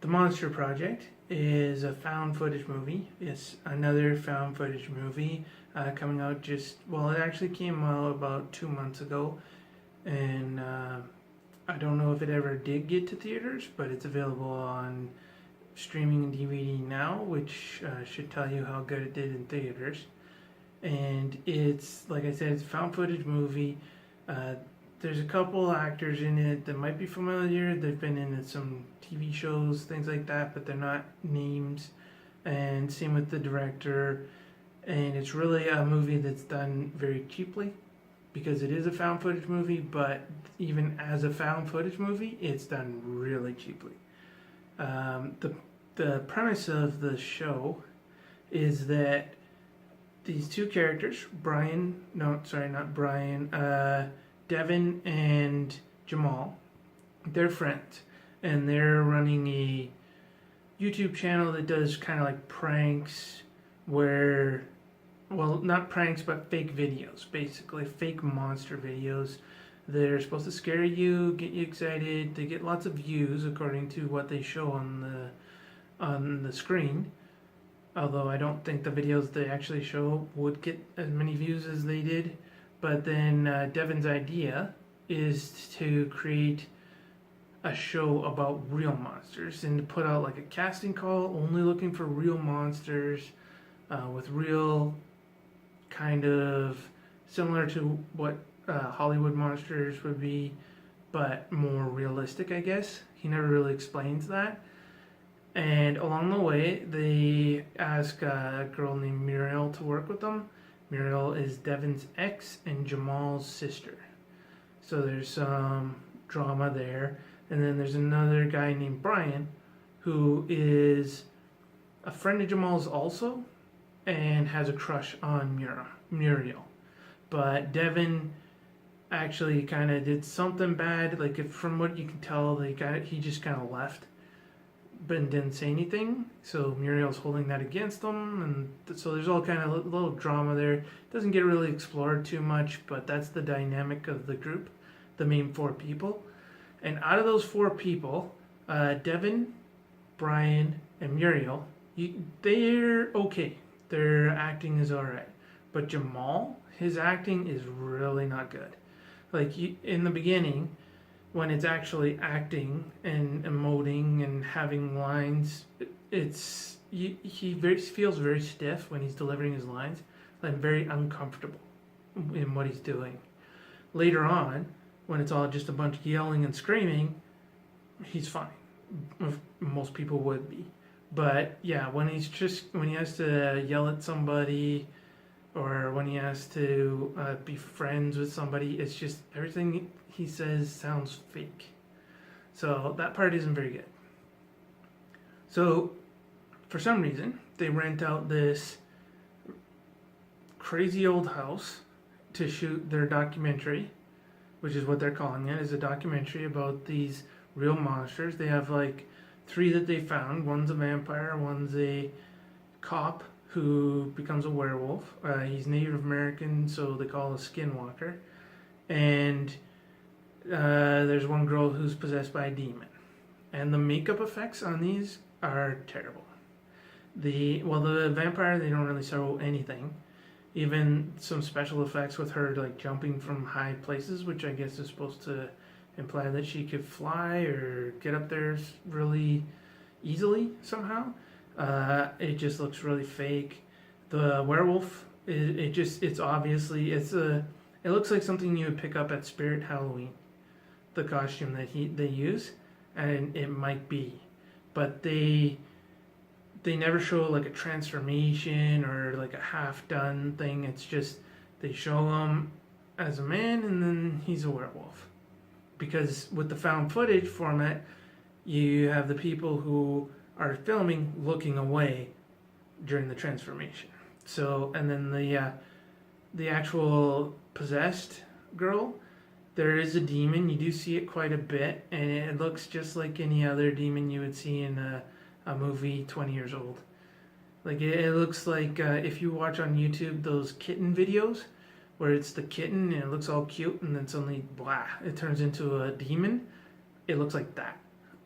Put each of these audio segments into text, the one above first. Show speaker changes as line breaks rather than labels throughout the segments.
The Monster Project is a found footage movie. It's another found footage movie coming out it actually came out about 2 months ago. And I don't know if it ever did get to theaters, but it's available on streaming and DVD now, which should tell you how good it did in theaters. And it's, like I said, it's a found footage movie. There's a couple actors in it that might be familiar. They've been in some TV shows, things like that, but they're not names. And same with the director. And it's really a movie that's done very cheaply because it is a found footage movie, but even as a found footage movie, it's done really cheaply. The premise of the show is that these two characters, Devin and Jamal, they're friends, and they're running a YouTube channel that does kind of like pranks not pranks, but fake videos, basically fake monster videos. They're supposed to scare you, get you excited. They get lots of views according to what they show on the screen. Although I don't think the videos they actually show would get as many views as they did. But then Devin's idea is to create a show about real monsters and to put out like a casting call only looking for real monsters with real kind of similar to what Hollywood monsters would be, but more realistic, I guess. He never really explains that. And along the way, they ask a girl named Muriel to work with them. Muriel is Devin's ex and Jamal's sister. So there's some drama there. And then there's another guy named Brian who is a friend of Jamal's also and has a crush on Muriel. But Devin actually kind of did something bad. From what you can tell, he just kind of left but didn't say anything, so Muriel's holding that against them, and so there's all kind of little drama there. It doesn't get really explored too much, but that's the dynamic of the group, the main four people. And out of those four people, Devin, Brian, and Muriel, they're okay. Their acting is alright. But Jamal, his acting is really not good. In the beginning, when it's actually acting and emoting and having lines, he feels very stiff when he's delivering his lines, and very uncomfortable in what he's doing. Later on, when it's all just a bunch of yelling and screaming, he's fine. Most people would be. But yeah, when he has to yell at somebody, or when he has to be friends with somebody, it's just everything he says sounds fake. So that part isn't very good. So for some reason, they rent out this crazy old house to shoot their documentary, which is what they're calling it, is a documentary about these real monsters. They have three that they found. One's a vampire, one's a cop who becomes a werewolf. He's Native American, so they call him a skinwalker. And there's one girl who's possessed by a demon. And the makeup effects on these are terrible. The vampire, they don't really show anything. Even some special effects with her jumping from high places, which I guess is supposed to imply that she could fly or get up there really easily somehow. It just looks really fake. The werewolf, it looks like something you would pick up at Spirit Halloween. The costume that they use, and it might be, but they never show a transformation or a half done thing. It's just they show him as a man and then he's a werewolf. Because with the found footage format, you have the people who are filming looking away during the transformation. So, and then the actual possessed girl, there is a demon. You do see it quite a bit, and it looks just like any other demon you would see in a movie 20 years old. It looks like if you watch on YouTube those kitten videos, where it's the kitten and it looks all cute, and then suddenly, blah, it turns into a demon. It looks like that.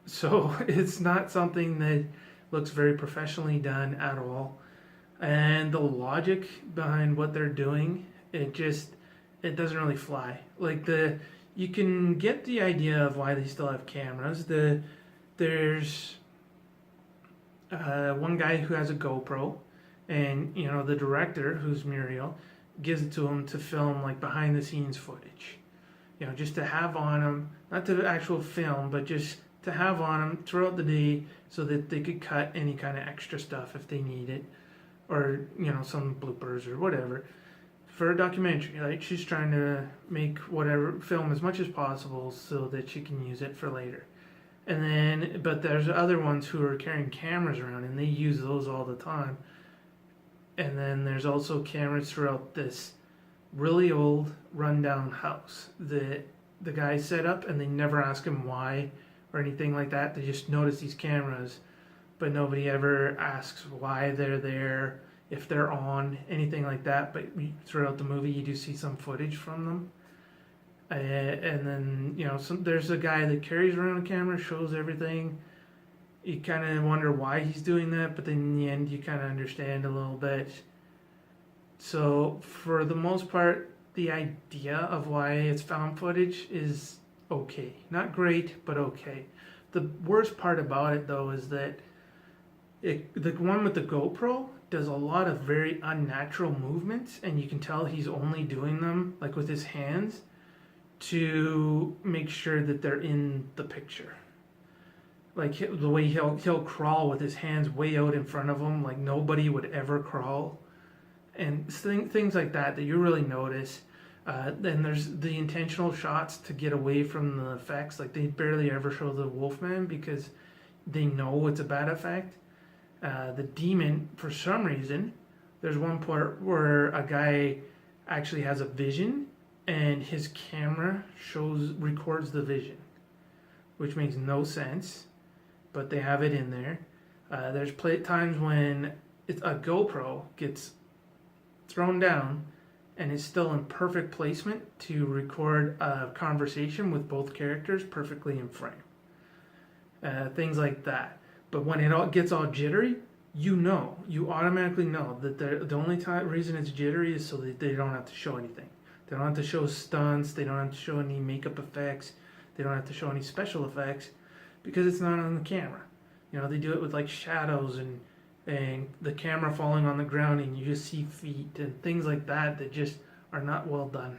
So it's not something that looks very professionally done at all. And the logic behind what they're doing, it doesn't really fly. Like you can get the idea of why they still have cameras. There's one guy who has a GoPro, and the director, who's Muriel, gives it to him to film like behind the scenes footage. Just to have on him, not to actual film, but just to have on him throughout the day so that they could cut any kind of extra stuff if they need it, or some bloopers or whatever for a documentary. Like, she's trying to make whatever, film as much as possible so that she can use it for later. And then, but there's other ones who are carrying cameras around and they use those all the time. And then there's also cameras throughout this really old rundown house that the guy set up, and they never ask him why or anything like that. They just notice these cameras, but nobody ever asks why they're there, if they're on, anything like that. But throughout the movie you do see some footage from them. And then there's a guy that carries around a camera, shows everything. You kind of wonder why he's doing that, but then in the end you kind of understand a little bit. So for the most part, the idea of why it's found footage is okay. Not great, but okay. The worst part about it, though, is that the one with the GoPro does a lot of very unnatural movements, and you can tell he's only doing them like with his hands to make sure that they're in the picture. Like the way he'll crawl with his hands way out in front of him, like nobody would ever crawl, and things like that you really notice. Then there's the intentional shots to get away from the effects. Like, they barely ever show the Wolfman because they know it's a bad effect. The demon, for some reason, there's one part where a guy actually has a vision and his camera records the vision, which makes no sense, but they have it in there. There's times when a GoPro gets thrown down and is still in perfect placement to record a conversation with both characters perfectly in frame. Things like that. But when it all gets all jittery, you automatically know that the only reason it's jittery is so that they don't have to show anything. They don't have to show stunts, they don't have to show any makeup effects, they don't have to show any special effects, because it's not on the camera. They do it with like shadows and the camera falling on the ground and you just see feet and things like that just are not well done.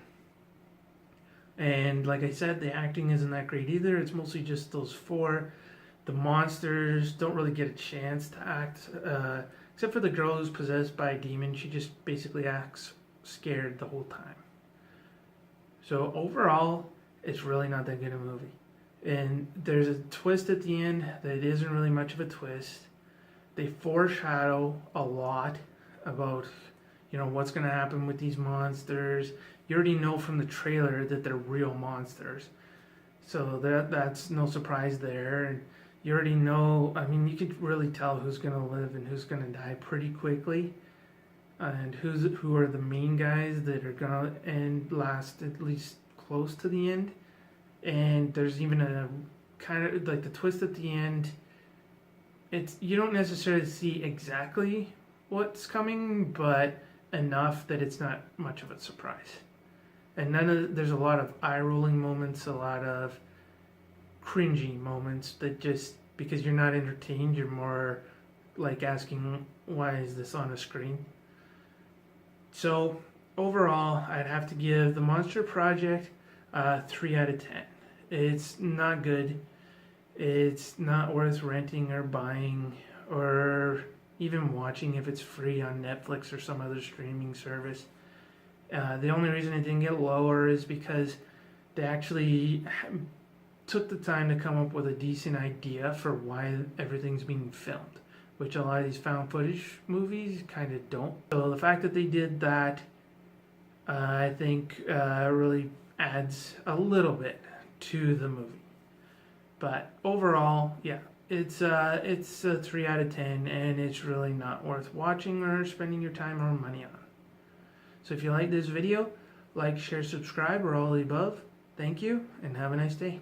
And like I said, the acting isn't that great either. It's mostly just those four. The monsters don't really get a chance to act, except for the girl who's possessed by a demon. She just basically acts scared the whole time. So overall, it's really not that good a movie. And there's a twist at the end that isn't really much of a twist. They foreshadow a lot about, what's going to happen with these monsters. You already know from the trailer that they're real monsters. So that's no surprise there. And you already know, you can really tell who's going to live and who's going to die pretty quickly. And who are the main guys that are going to last at least close to the end. And there's even a kind of like the twist at the end. You don't necessarily see exactly what's coming, but enough that it's not much of a surprise. And there's a lot of eye-rolling moments, a lot of cringy moments that just, because you're not entertained, you're more like asking, why is this on a screen? So overall, I'd have to give The Monster Project 3 out of 10. It's not good. It's not worth renting or buying or even watching if it's free on Netflix or some other streaming service. The only reason it didn't get lower is because they actually took the time to come up with a decent idea for why everything's being filmed, which a lot of these found footage movies kind of don't. So the fact that they did that, I think, really adds a little bit to the movie. But overall, yeah, it's a 3 out of 10, and it's really not worth watching or spending your time or money on. So if you like this video, like, share, subscribe, or all the above. Thank you, and have a nice day.